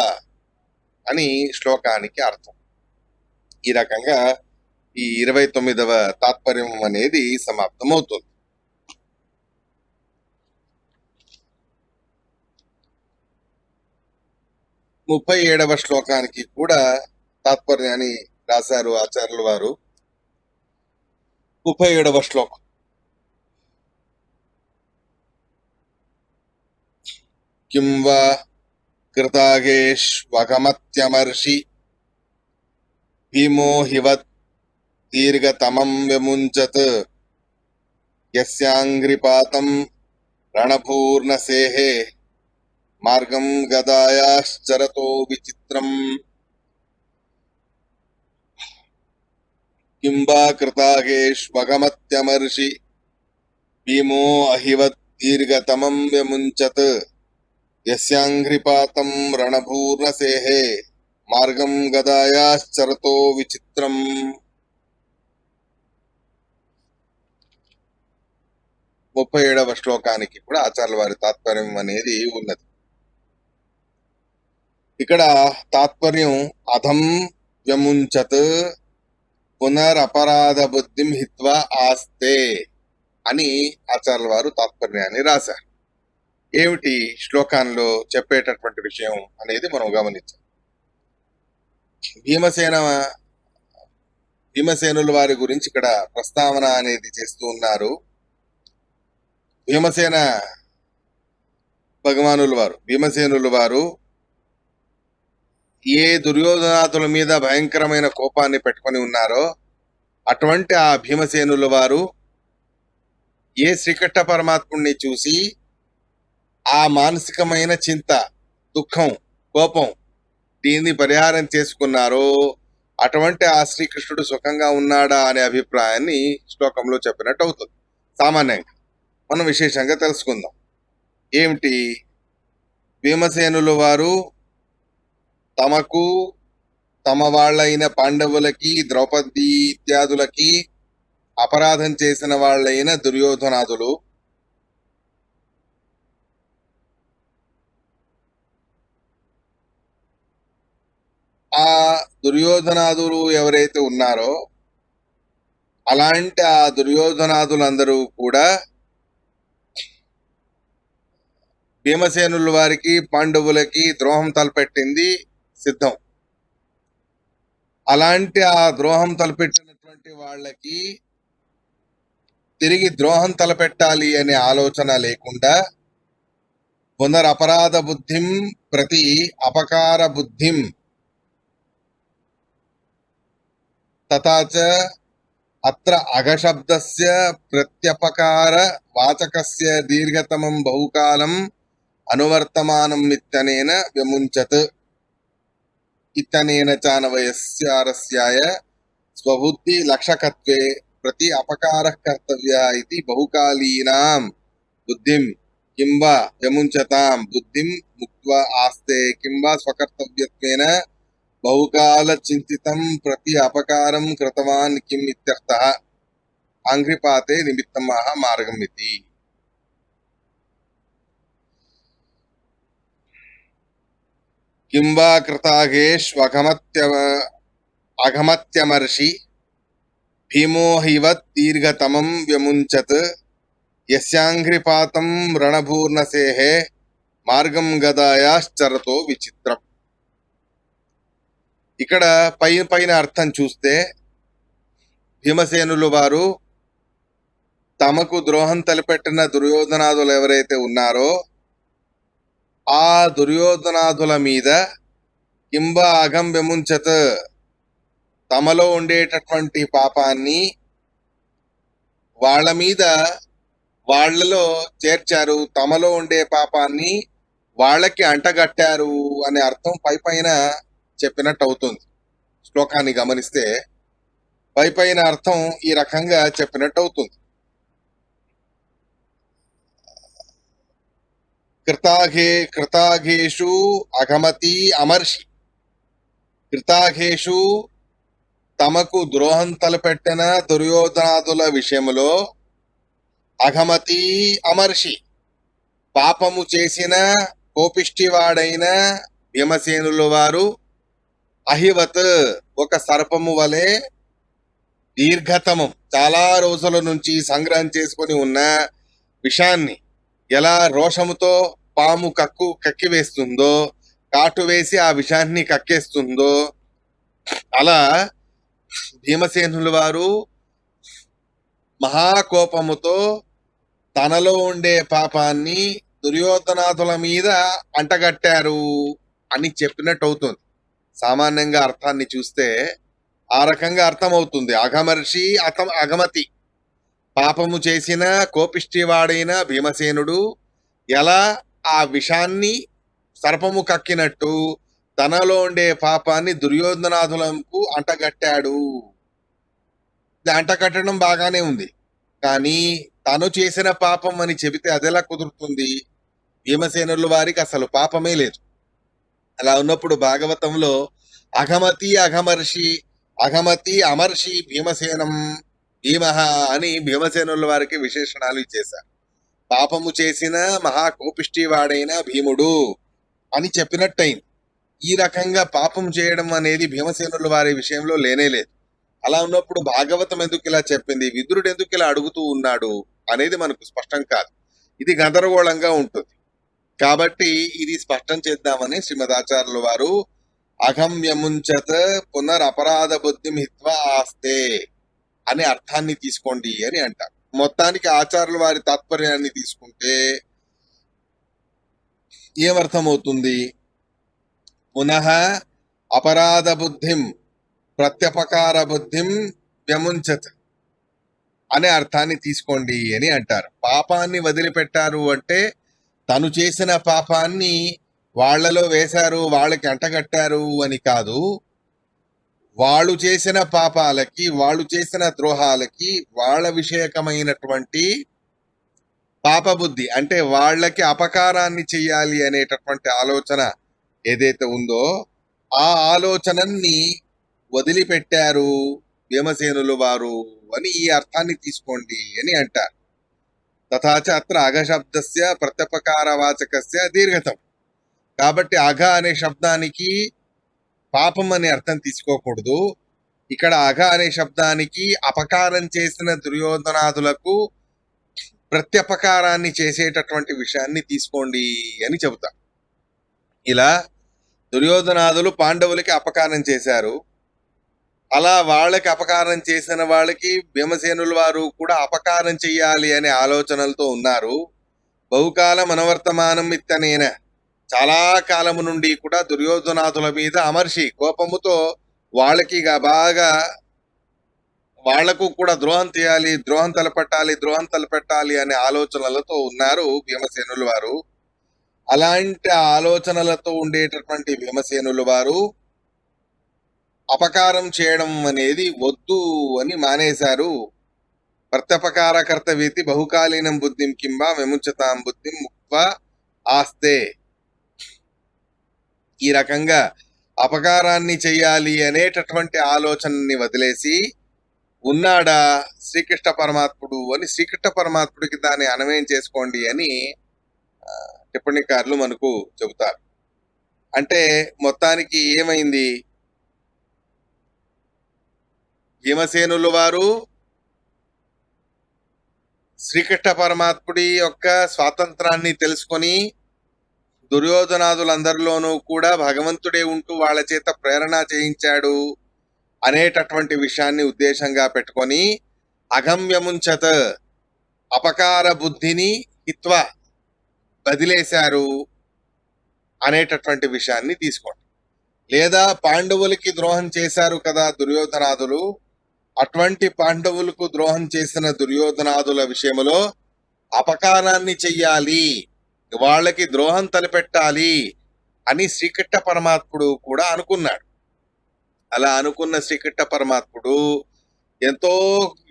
అని శ్లోకానికి అర్థం. ఈ రకంగా ఈ 29వ తాత్పర్యం అనేది సమాప్తమవుతుంది. 37వ శ్లోకానికి కూడా తాత్పర్యాన్ని రాశారు ఆచార్యుల వారు. 37వ శ్లోకం. కిం వా కృతాగేష్వగమత్యమర్షి భీమో హివత్ దీర్ఘతమం వ్యముంచత్ యస్యాంగ్రిపాతం రణభూర్ణసేహే మార్గం గదాయాశ్చరతో విచిత్రం. కిం వా కృతాగేష్వగమత్యమర్షి భీమో అహివత్ దీర్ఘతమం వ్యముంచత్ యస్యాంఘ్రిపాతం రణభూర్ణసేహే మార్గం గదాయాశ్చరతో విచిత్రం. ముప్పై 37వ శ్లోకానికి కూడా ఆచార్యుల వారి తాత్పర్యం అనేది ఉన్నది. ఇక్కడ తాత్పర్యం అధం వ్యముంచత్ పునరపరాధ బుద్ధిం హిత్వా ఆస్తే అని ఆచార్యుల వారు తాత్పర్యాన్ని రాశారు. ఏమిటి శ్లోకంలో చెప్పేటటువంటి విషయం అనేది మనం గమనించాం. భీమసేనుల వారి గురించి ఇక్కడ ప్రస్తావన అనేది చేస్తూ ఉన్నారు. భీమసేనుల వారు ఏ దుర్యోధనాదుల మీద భయంకరమైన కోపాన్ని పెట్టుకొని ఉన్నారో అటువంటి ఆ భీమసేనుల వారు ఏ శ్రీకృష్ణ పరమాత్ముడిని చూసి ఆ మానసికమైన చింత, దుఃఖం కోపం దీన్ని పరిహారం చేసుకున్నారో అటువంటి ఆ శ్రీకృష్ణుడు సుఖంగా ఉన్నాడా అనే అభిప్రాయాన్ని శ్లోకంలో చెప్పినట్టు అవుతుంది. సామాన్యంగా మనం విశేషంగా తెలుసుకుందాం. ఏమిటి? భీమసేనులు వారు తమకు తమ వాళ్ళైన పాండవులకి, ద్రౌపది ఇత్యాదులకి అపరాధం చేసిన వాళ్ళైన దుర్యోధనాదులు ఆ దుర్యోధనాదులు ఎవరైతే ఉన్నారో అలాంటి ఆ దుర్యోధనాదులందరూ కూడా భీమసేనుల వారికి పాండవులకి ద్రోహం తలపెట్టింది సిద్ధం. అలాంటి ఆ ద్రోహం తలపెట్టినటువంటి వాళ్ళకి తిరిగి ద్రోహం తలపెట్టాలి అనే ఆలోచన లేకుండా పునరపరాధ బుద్ధిం ప్రతి అపకార బుద్ధిం తథాచ అత్ర అఘశబ్దస్య ప్రత్యపకార వాచకస్య దీర్ఘతమం బహుకాలం అనువర్తమానం ఇత్యనేన వ్యముంచత్ ఇత్యనేన చానవయస్యారస్యాయ స్వబుద్ధి లక్షకత్వే ప్రతి అపకారః కర్తవ్య ఇది బహుకాలీనాం బుద్ధిం కింవా వ్యముంచతాం బుద్ధిం ముక్త్వా ఆస్తే కింవా స్వకర్తవ్యత్వేన బహుకాల చింతితం ప్రతి అపకారం కృతవాన్ కిం ఇత్యర్థః ఆంఘ్రిపాతే నిమిత్తమః మార్గం ఇది. కింవా కృతాఘేష్వఘమత్యమర్షి భీమో హైవత్ దీర్ఘతమం వ్యముంచత్ యస్యాంఘ్రిపాతం రణభూర్ణసేహే మార్గం గదాయాశ్చరతో విచిత్రం. ఇక్కడ పైన అర్థం చూస్తే భీమసేనులు వారు తమకు ద్రోహం తలపెట్టిన దుర్యోధనాదులు ఎవరైతే ఉన్నారో ఆ దుర్యోధనాదుల మీద కింబా అఘం వ్యముంచత్ తమలో ఉండేటటువంటి పాపాన్ని వాళ్ళ మీద వాళ్ళలో చేర్చారు, తమలో ఉండే పాపాన్ని వాళ్ళకి అంటగట్టారు అనే అర్థం పైన చెప్పినట్టు అవుతుంది. శ్లోకాన్ని గమనిస్తే పైన అర్థం ఈ రకంగా చెప్పినట్టు అవుతుంది. కృతాఘేషు అఘమతి అమర్షి. కృతాఘేషు తమకు ద్రోహం తలపెట్టిన దుర్యోధనాదుల విషయంలో అఘమతి అమర్షి పాపము చేసిన కోపిష్టివాడైన భీమసేనుల వారు అహివత్ ఒక సర్పము వలె దీర్ఘతమం చాలా రోజుల నుంచి సంగ్రహం చేసుకొని ఉన్న విషాన్ని ఎలా రోషముతో పాము కక్కివేస్తుందో, కాటు వేసి ఆ విషాన్ని కక్కేస్తుందో అలా భీమసేనుల వారు మహాకోపముతో తనలో ఉండే పాపాన్ని దుర్యోధనాదుల మీద అంటగట్టారు అని చెప్పినట్టు అవుతుంది. సామాన్యంగా అర్థాన్ని చూస్తే ఆ రకంగా అర్థమవుతుంది. అఘమర్షి అఘమతి పాపము చేసిన కోపిష్టివాడైన భీమసేనుడు ఎలా ఆ విషాన్ని సర్పము కక్కినట్టు తనలో ఉండే పాపాన్ని దుర్యోధనాదులకు అంటగట్టాడు. అంటగట్టడం బాగానే ఉంది, కానీ తను చేసిన పాపం అని చెబితే అదెలా కుదురుతుంది? భీమసేనుల వారికి అసలు పాపమే లేదు. అలా ఉన్నప్పుడు భాగవతంలో అఘమతి అమర్షి భీమసేనం భీమహ అని భీమసేనుల వారికి విశేషణాలు ఇచ్చేశారు. పాపము చేసిన మహాకోపిష్టి వాడైన భీముడు అని చెప్పినట్టయింది. ఈ రకంగా పాపం చేయడం అనేది భీమసేనుల వారి విషయంలో లేనేలేదు. అలా ఉన్నప్పుడు భాగవతం ఎందుకు ఇలా చెప్పింది, విదురుడు ఎందుకు ఇలా అడుగుతూ ఉన్నాడు అనేది మనకు స్పష్టం కాదు. ఇది గందరగోళంగా ఉంటుంది. కాబట్టి ఇది స్పష్టం చేద్దామని శ్రీమదాచార్యుల వారు అఘం వ్యముంచత్ పునరపరాధ బుద్ధిం హిత్వా ఆస్తే అనే అర్థాన్ని తీసుకోండి అని అంటారు. మొత్తానికి ఆచార్యుల వారి తాత్పర్యాన్ని తీసుకుంటే ఏమర్థమవుతుంది? పునః అపరాధ బుద్ధిం ప్రత్యపకార బుద్ధిం వ్యముంచత్ అనే అర్థాన్ని తీసుకోండి అని అంటారు. పాపాన్ని వదిలిపెట్టారు అంటే తను చేసిన పాపాన్ని వాళ్ళలో వేశారు, వాళ్ళకి అంటగట్టారు అని కాదు. వాళ్ళు చేసిన పాపాలకి, వాళ్ళు చేసిన ద్రోహాలకి, వాళ్ళ విషయకమైనటువంటి పాపబుద్ధి అంటే వాళ్ళకి అపకారాన్ని చెయ్యాలి అనేటటువంటి ఆలోచన ఏదైతే ఉందో ఆ ఆలోచనని వదిలిపెట్టారు భీమసేనులు వారు అని ఈ అర్థాన్ని తీసుకోండి అని అంటారు. తథాచ అత్ర అఘశబ్దస్య ప్రత్యపకారవాచకస్య దీర్ఘతం. కాబట్టి అఘ అనే శబ్దానికి పాపం అనే అర్థం తీసుకోకూడదు. ఇక్కడ అఘ అనే శబ్దానికి అపకారం చేసిన దుర్యోధనాదులకు ప్రత్యపకారాన్ని చేసేటటువంటి విషయాన్ని తీసుకోండి అని చెబుతా. ఇలా దుర్యోధనాదులు పాండవులకి అపకారం చేశారు. అలా వాళ్ళకి అపకారం చేసిన వాళ్ళకి భీమసేనుల వారు కూడా అపకారం చెయ్యాలి అనే ఆలోచనలతో ఉన్నారు. బహుకాల మనవర్తమానం ఇత్తనేన చాలా కాలము నుండి కూడా దుర్యోధనాదుల మీద అమర్షి కోపముతో వాళ్ళకి బాగా వాళ్లకు కూడా ద్రోహం చేయాలి, ద్రోహం తలపెట్టాలి అనే ఆలోచనలతో ఉన్నారు భీమసేనుల వారు. అలాంటి ఆలోచనలతో ఉండేటటువంటి భీమసేనుల వారు అపకారం చేయడం అనేది వద్దు అని మానేశారు. ప్రత్యపకార కర్తవ్యతి బహుకాలీనం బుద్ధిం కింబ విముంచతాం బుద్ధిం ముక్త ఆస్తే. ఈ రకంగా అపకారాన్ని చెయ్యాలి అనేటటువంటి ఆలోచనని వదిలేసి ఉన్నాడా శ్రీకృష్ణ పరమాత్ముడు అని శ్రీకృష్ణ పరమాత్ముడికి దాన్ని అన్వయం చేసుకోండి అని టిప్పణికారులు మనకు చెబుతారు. అంటే మొత్తానికి ఏమైంది, భీమసేనుల వారు శ్రీకృష్ణ పరమాత్ముడి యొక్క స్వాతంత్రాన్ని తెలుసుకొని దుర్యోధనాదులందరిలోనూ కూడా భగవంతుడే ఉంటూ వాళ్ళ చేత ప్రేరణ చేయించాడు అనేటటువంటి విషయాన్ని ఉద్దేశంగా పెట్టుకొని అగమ్యముంచత అపకార బుద్ధిని హిత్వ వదిలేశారు అనేటటువంటి విషయాన్ని తీసుకోండి. లేదా పాండవులకి ద్రోహం చేశారు కదా దుర్యోధనాదులు, అటువంటి పాండవులకు ద్రోహం చేసిన దుర్యోధనాదుల విషయంలో అపకారాన్ని చెయ్యాలి, వాళ్ళకి ద్రోహం తలపెట్టాలి అని శ్రీకృష్ణ పరమాత్ముడు కూడా అనుకున్నాడు. అలా అనుకున్న శ్రీకృష్ణ పరమాత్ముడు ఎంతో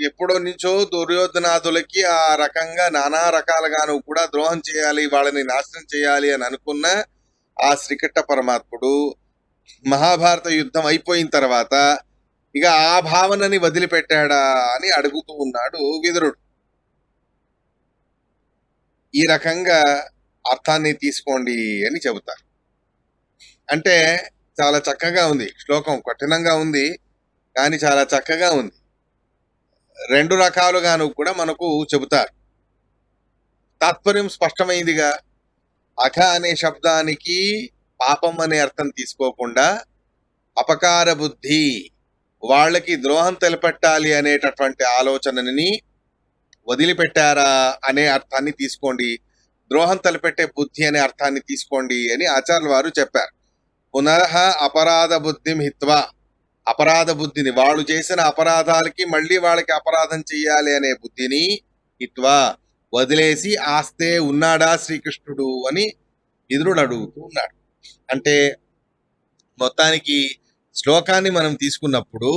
ఎప్పుడో నుంచో దుర్యోధనాదులకి ఆ రకంగా నానా రకాలుగాను కూడా ద్రోహం చేయాలి, వాళ్ళని నాశనం చేయాలి అని అనుకున్న ఆ శ్రీకృష్ణ పరమాత్ముడు మహాభారత యుద్ధం అయిపోయిన తర్వాత ఇక ఆ భావనని వదిలిపెట్టాడా అని అడుగుతూ ఉన్నాడు విదురుడు. ఈ రకంగా అర్థాన్ని తీసుకోండి అని చెబుతారు. అంటే చాలా చక్కగా ఉంది శ్లోకం, కఠినంగా ఉంది కానీ చాలా చక్కగా ఉంది. రెండు రకాలుగాను కూడా మనకు చెబుతారు. తాత్పర్యం స్పష్టమైందిగా. అఘ అనే శబ్దానికి పాపం అనే అర్థం తీసుకోకుండా అపకార బుద్ధి, వాళ్ళకి ద్రోహం తలపెట్టాలి అనేటటువంటి ఆలోచనని వదిలిపెట్టారా అనే అర్థాన్ని తీసుకోండి, ద్రోహం తలపెట్టే బుద్ధి అనే అర్థాన్ని తీసుకోండి అని ఆచార్యుల వారు చెప్పారు. పునః అపరాధ బుద్ధిం హిత్వా, అపరాధ బుద్ధిని వాళ్ళు చేసిన అపరాధాలకి మళ్ళీ వాళ్ళకి అపరాధం చెయ్యాలి అనే బుద్ధిని హిత్వా వదిలేసి ఆస్తే ఉన్నాడా శ్రీకృష్ణుడు అని విదురుడు అడుగుతూ ఉన్నాడు. అంటే మొత్తానికి శ్లోకాన్ని మనం తీసుకున్నప్పుడు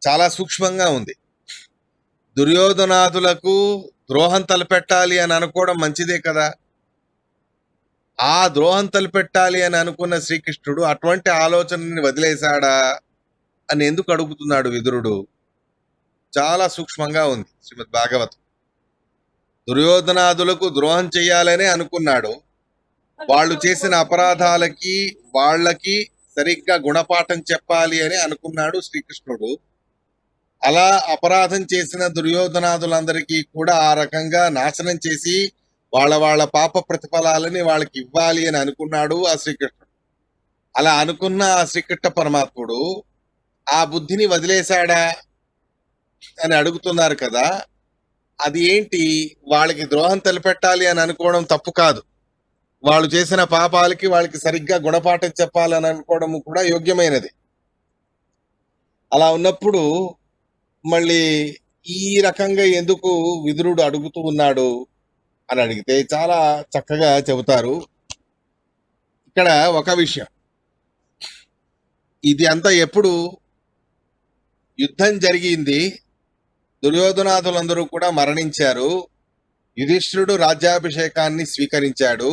చాలా సూక్ష్మంగా ఉంది. దుర్యోధనాదులకు ద్రోహం తలపెట్టాలి అని అనుకోవడం మంచిదే కదా. ఆ ద్రోహం తలపెట్టాలి అని అనుకున్న శ్రీకృష్ణుడు అటువంటి ఆలోచనని వదిలేశాడా అని ఎందుకు అడుగుతున్నాడు విదురుడు? చాలా సూక్ష్మంగా ఉంది శ్రీమద్ భాగవతం. దుర్యోధనాదులకు ద్రోహం చెయ్యాలనే అనుకున్నాడు, వాళ్ళు చేసిన అపరాధాలకి వాళ్ళకి సరిగ్గా గుణపాఠం చెప్పాలి అని అనుకున్నాడు శ్రీకృష్ణుడు. అలా అపరాధం చేసిన దుర్యోధనాదులందరికీ కూడా ఆ రకంగా నాశనం చేసి వాళ్ళ పాప ప్రతిఫలాలని వాళ్ళకి ఇవ్వాలి అని అనుకున్నాడు ఆ శ్రీకృష్ణుడు. అలా అనుకున్న ఆ శ్రీకృష్ణ పరమాత్ముడు ఆ బుద్ధిని వదిలేశాడా అని అడుగుతున్నారు కదా. అది ఏంటి, వాళ్ళకి ద్రోహం తలపెట్టాలి అని అనుకోవడం తప్పు కాదు, వాళ్ళు చేసిన పాపాలకి వాళ్ళకి సరిగ్గా గుణపాఠం చెప్పాలని అనుకోవడం కూడా యోగ్యమైనది. అలా ఉన్నప్పుడు మళ్ళీ ఈ రకంగా ఎందుకు విదురుడు అడుగుతూ ఉన్నాడు అని అడిగితే చాలా చక్కగా చెబుతారు. ఇక్కడ ఒక విషయం, ఇది అంతా ఎప్పుడు యుద్ధం జరిగింది, దుర్యోధనాదులందరూ కూడా మరణించారు, యుధిష్ఠిరుడు రాజ్యాభిషేకాన్ని స్వీకరించాడు.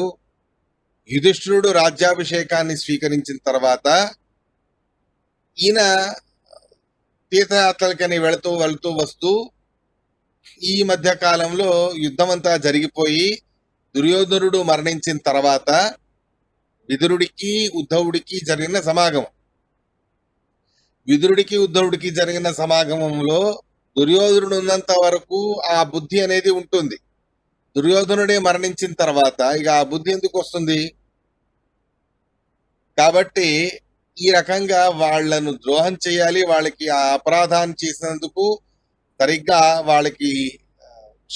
యుధిష్ఠిరుడు రాజ్యాభిషేకాన్ని స్వీకరించిన తర్వాత ఈయన తీర్థయాత్రలకని వెళుతూ వెళుతూ వస్తూ ఈ మధ్య కాలంలో యుద్ధం అంతా జరిగిపోయి దుర్యోధనుడు మరణించిన తర్వాత విదురుడికి ఉద్ధవుడికి జరిగిన సమాగమం. విదురుడికి ఉద్ధవుడికి జరిగిన సమాగమంలో దుర్యోధనుడు ఉన్నంత వరకు ఆ బుద్ధి అనేది ఉంటుంది. దుర్యోధనుడే మరణించిన తర్వాత ఇక ఆ బుద్ధి ఎందుకు వస్తుంది? కాబట్టి ఈ రకంగా వాళ్లను ద్రోహం చేయాలి, వాళ్ళకి ఆ అపరాధాన్ని చేసినందుకు సరిగ్గా వాళ్ళకి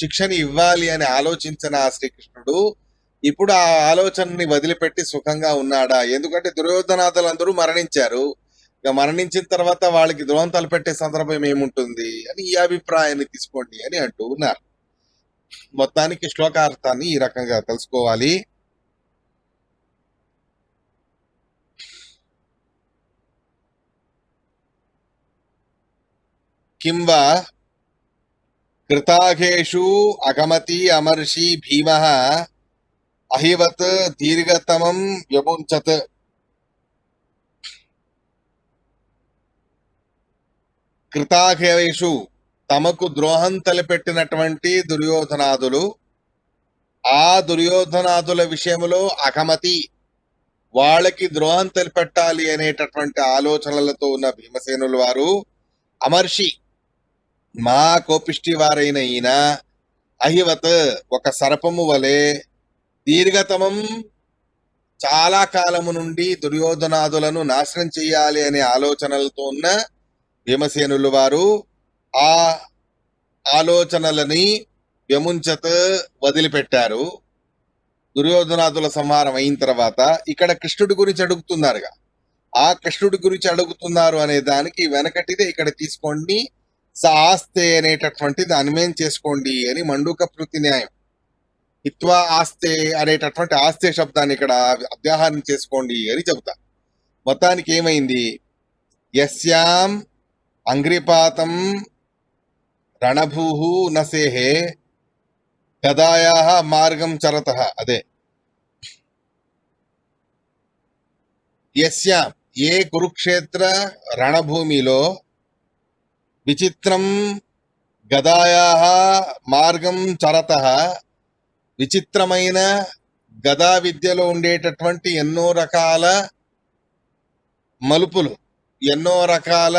శిక్షని ఇవ్వాలి అని ఆలోచించిన ఆ శ్రీకృష్ణుడు ఇప్పుడు ఆ ఆలోచనని వదిలిపెట్టి సుఖంగా ఉన్నాడా? ఎందుకంటే దుర్యోధనాదులందరూ మరణించారు, ఇక మరణించిన తర్వాత వాళ్ళకి ద్రోహం తలపెట్టే సందర్భం ఏముంటుంది అని ఈ అభిప్రాయాన్ని తీసుకోండి అని అంటూ ఉన్నారు. మొత్తానికి శ్లోకార్థాన్ని ఈ రకంగా తెలుసుకోవాలి. కింవా కృతాఘేషు అగమతి అమర్షి భీమః అహివత్ దీర్ఘతమం వ్యముంచత్. కృతాఘేషు తమకు ద్రోహం తలపెట్టినటువంటి దుర్యోధనాదులు, ఆ దుర్యోధనాదుల విషయంలో అగమతి వాళ్ళకి ద్రోహం తలపెట్టాలి అనేటటువంటి ఆలోచనలతో ఉన్న భీమసేనుల వారు, అమర్షి మా కోపిష్టి వారైన ఈయన, అహివత్ ఒక సర్పము వలె, దీర్ఘతమం చాలా కాలము నుండి దుర్యోధనాదులను నాశనం చేయాలి అనే ఆలోచనలతో ఉన్న భీమసేనులు వారు ఆ ఆలోచనలని వ్యముంచత్ వదిలిపెట్టారు. దుర్యోధనాదుల సంహారం అయిన తర్వాత ఇక్కడ కృష్ణుడి గురించి అడుగుతున్నారుగా, ఆ కృష్ణుడి గురించి అడుగుతున్నారు అనే దానికి వెనకటిదే ఇక్కడ తీసుకోండి, ఆస్తే అనేటటువంటిది అనుమేం చేసుకోండి అని మండూక ప్రతి న్యాయం. హిత్వా ఆస్తే అనేటటువంటి ఆస్తే శబ్దాన్ని ఇక్కడ అధ్యాహారం చేసుకోండి అని చెబుతా. మొత్తానికి ఏమైంది? యస్యాం అంగ్రిపాతం రణభూహు నసేహే గదాయా మార్గం చరత. అదే యస్యాం ఏ కురుక్షేత్ర రణభూమిలో విచిత్రం గదాయా మార్గం చరత, విచిత్రమైన గదా విద్యలో ఉండేటటువంటి ఎన్నో రకాల మలుపులు, ఎన్నో రకాల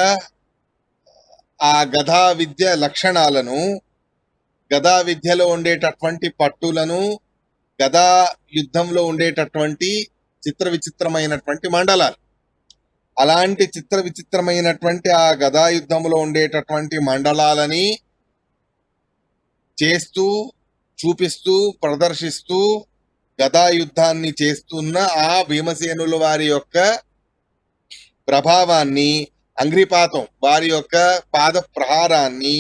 ఆ గదా విద్య లక్షణాలను, గదా విద్యలో ఉండేటటువంటి పట్టులను, గదా యుద్ధంలో ఉండేటటువంటి చిత్ర విచిత్రమైనటువంటి మండలాలు, అలాంటి చిత్ర విచిత్రమైనటువంటి ఆ గదా యుద్ధంలో ఉండేటటువంటి మండలాలని చేస్తూ, చూపిస్తూ, ప్రదర్శిస్తూ గదా యుద్ధాన్ని చేస్తున్న ఆ భీమసేనుల వారి యొక్క ప్రభావాన్ని, అంగ్రిపాతం వారి యొక్క పాద ప్రహారాన్ని,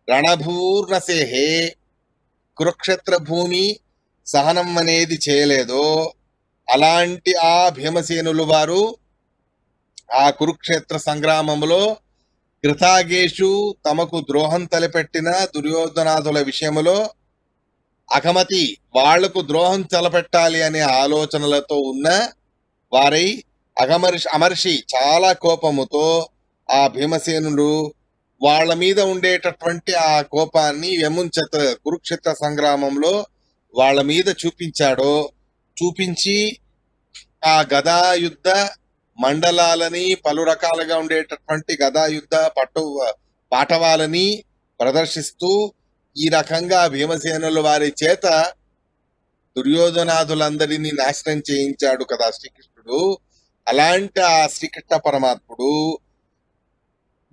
రణభూర్ణసేహే కురుక్షేత్ర భూమి సహనం అనేది చేయలేదో అలాంటి ఆ భీమసేనులు వారు ఆ కురుక్షేత్ర సంగ్రామంలో కృతాగేషు తమకు ద్రోహం తలపెట్టిన దుర్యోధనాదుల విషయంలో అగమతి వాళ్లకు ద్రోహం తలపెట్టాలి అనే ఆలోచనలతో ఉన్న వారై అమర్షి చాలా కోపముతో ఆ భీమసేనుడు వాళ్ళ మీద ఉండేటటువంటి ఆ కోపాన్ని వ్యముంచత్ కురుక్షేత్ర సంగ్రామంలో వాళ్ళ మీద చూపించాడో, చూపించి ఆ గదా యుద్ధ మండలాలని, పలు రకాలుగా ఉండేటటువంటి గదా యుద్ధ పాఠవాలని ప్రదర్శిస్తూ ఈ రకంగా భీమసేనుల వారి చేత దుర్యోధనాదులందరినీ నాశనం చేయించాడు కదా శ్రీకృష్ణుడు. అలాంటి ఆ శ్రీకృష్ణ పరమాత్ముడు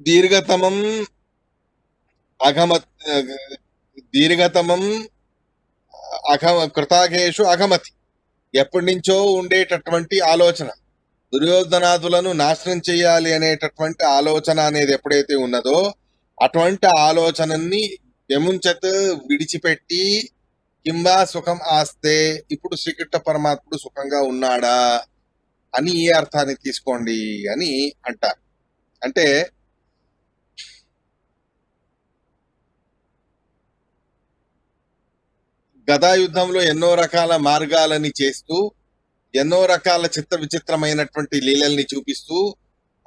దీర్ఘతమం కృతాఘేషు అగమతి, ఎప్పటి నుంచో ఉండేటటువంటి ఆలోచన, దుర్యోధనాదులను నాశనం చేయాలి అనేటటువంటి ఆలోచన అనేది ఎప్పుడైతే ఉన్నదో అటువంటి ఆలోచనని వ్యముంచత్ విడిచిపెట్టి కింబా సుఖం ఆస్తే ఇప్పుడు శ్రీకృష్ణ పరమాత్ముడు సుఖంగా ఉన్నాడా అని ఈ అర్థాన్ని తీసుకోండి అని అంటారు. అంటే గదా యుద్ధంలో ఎన్నో రకాల మార్గాలని చేస్తూ ఎన్నో రకాల చిత్ర విచిత్రమైనటువంటి లీలల్ని చూపిస్తూ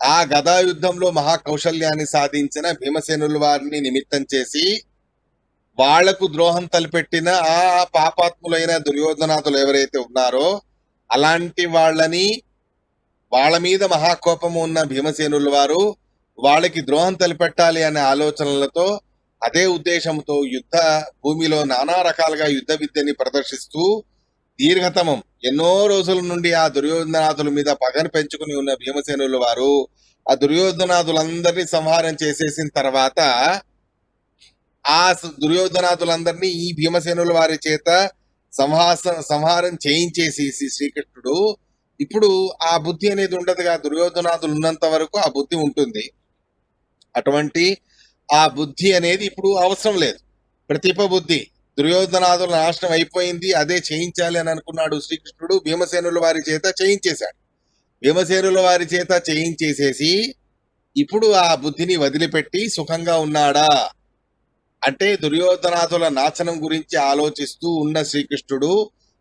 ఆ గదా యుద్ధంలో మహా కౌశల్యాన్ని సాధించిన భీమసేనుల వారిని నిమిత్తం చేసి వాళ్లకు ద్రోహం తలపెట్టిన ఆ పాపాత్ములైన దుర్యోధనాదులు ఎవరైతే ఉన్నారో అలాంటి వాళ్ళని వాళ్ళ మీద మహాకోపము ఉన్న భీమసేనుల వారు వాళ్ళకి ద్రోహం తలపెట్టాలి అనే ఆలోచనలతో అదే ఉద్దేశంతో యుద్ధ భూమిలో నానా రకాలుగా యుద్ధ విద్యని ప్రదర్శిస్తూ దీర్ఘతమం ఎన్నో రోజుల నుండి ఆ దుర్యోధనాదుల మీద పగను పెంచుకుని ఉన్న భీమసేనుల వారు ఆ దుర్యోధనాదులందరినీ సంహారం చేసేసిన తర్వాత ఆ దుర్యోధనాదులందరినీ ఈ భీమసేనుల వారి చేత సంహారం చేయించేసి శ్రీకృష్ణుడు ఇప్పుడు ఆ బుద్ధి అనేది ఉండదుగా, దుర్యోధనాదులు ఉన్నంత వరకు ఆ బుద్ధి ఉంటుంది. అటువంటి ఆ బుద్ధి అనేది ఇప్పుడు అవసరం లేదు. ప్రతిభ బుద్ధి దుర్యోధనాదుల నాశనం అయిపోయింది, అదే చేయించాలి అని అనుకున్నాడు శ్రీకృష్ణుడు. భీమసేనుల వారి చేత చేయించేశాడు. భీమసేనుల వారి చేత చేయించేసేసి ఇప్పుడు ఆ బుద్ధిని వదిలిపెట్టి సుఖంగా ఉన్నాడా అంటే దుర్యోధనాదుల నాశనం గురించి ఆలోచిస్తూ ఉన్న శ్రీకృష్ణుడు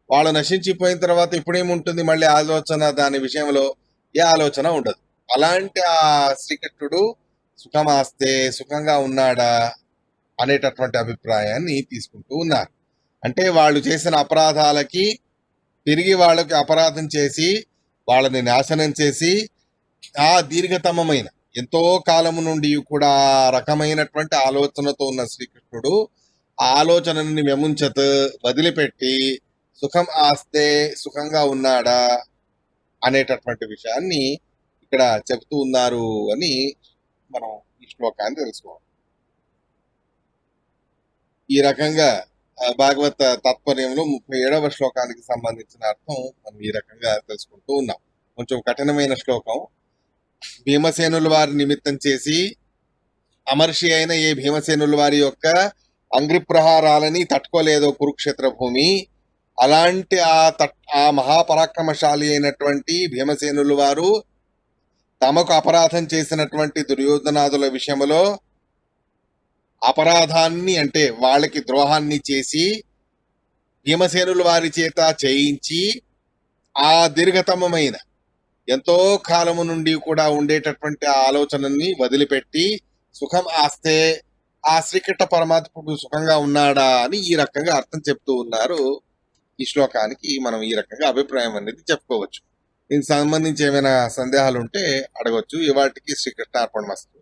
వాళ్ళు నశించిపోయిన తర్వాత ఇప్పుడేముంటుంది మళ్ళీ ఆలోచన, దాని విషయంలో ఏ ఆలోచన ఉండదు. అలాంటి ఆ శ్రీకృష్ణుడు సుఖమాస్తే సుఖంగా ఉన్నాడా అనేటటువంటి అభిప్రాయాన్ని తీసుకుంటూ ఉన్నారు. అంటే వాళ్ళు చేసిన అపరాధాలకి తిరిగి వాళ్ళకి అపరాధం చేసి వాళ్ళని నాశనం చేసి ఆ దీర్ఘతమైన ఎంతో కాలము నుండి కూడా రకమైనటువంటి ఆలోచనతో ఉన్న శ్రీకృష్ణుడు ఆ ఆలోచనని వెముంచత్ వదిలిపెట్టి సుఖం ఆస్తే సుఖంగా ఉన్నాడా అనేటటువంటి విషయాన్ని ఇక్కడ చెబుతూ ఉన్నారు అని మనం ఈ శ్లోకాన్ని తెలుసుకోవాలి. ఈ రకంగా భాగవత తాత్పర్యంలో 37వ శ్లోకానికి సంబంధించిన అర్థం మనం ఈ రకంగా తెలుసుకుంటూ ఉన్నాం. కొంచెం కఠినమైన శ్లోకం. భీమసేనుల వారి నిమిత్తం చేసి అమర్షి అయిన ఏ భీమసేనుల వారి యొక్క అంగ్రి ప్రహారాలని తట్టుకోలేదో కురుక్షేత్ర భూమి, అలాంటి ఆ మహాపరాక్రమశాలి అయినటువంటి భీమసేనుల వారు తమకు అపరాధం చేసినటువంటి దుర్యోధనాదుల విషయంలో అపరాధాన్ని అంటే వాళ్ళకి ద్రోహాన్ని చేసి భీమసేనుల వారి చేత చేయించి ఆ దీర్ఘతమైన ఎంతో కాలము నుండి కూడా ఉండేటటువంటి ఆ ఆలోచనని వదిలిపెట్టి సుఖం ఆస్తే ఆ శ్రీకృష్ణ పరమాత్ముడు సుఖంగా ఉన్నాడా అని ఈ రకంగా అర్థం చెప్తూ ఉన్నారు. ఈ శ్లోకానికి మనం ఈ రకంగా అభిప్రాయం అనేది చెప్పుకోవచ్చు. దీనికి సంబంధించి ఏమైనా సందేహాలు ఉంటే అడగవచ్చు. ఇవాటికి శ్రీకృష్ణ అర్పణమస్తు.